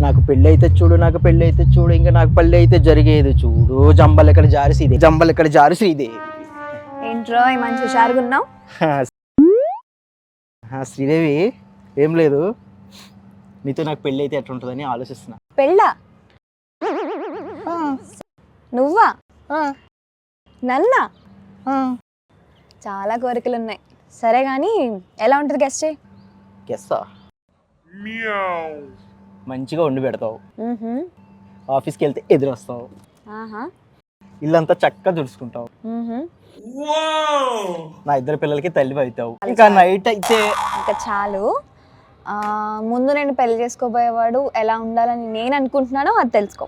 నాకు పెళ్ళి అయితే చూడు, నాకు పెళ్ళి అయితే చూడు, ఇంకా నాకు పెళ్ళి అయితే జరిగేది చూడు, జంబల్ ఎక్కడ జారిసిదే, జంబల్ ఎక్కడ జారిసిదే. ఏంట్రో ఈ మంచి హుషారుగా ఉన్నావు. శ్రీదేవి, ఏం లేదు, నీతో నాకు పెళ్ళి అయితే ఎట్లుంటుందని ఆలోచిస్తున్నా. పెళ్ళా? నువ్వా? నన్నా? చాలా కోరికలు ఉన్నాయి. సరే కానీ ఎలా ఉంటుంది గెస్ట్ చేయి. గెస్సా? మంచిగా వండి పెడతావు, ఆఫీస్కి వెళ్తే ఎదురొస్తావు, ఇల్లంతా చక్కగా తుడుచుకుంటావు, నా ఇద్దరు పిల్లలకి తల్లి అవుతావు. ఇంకా నైట్ అయితే ఇంకా చాలు. ముందు నేను పెళ్లి చేసుకోబోయేవాడు ఎలా ఉండాలని నేను అనుకుంటున్నానో అది తెలుసుకో.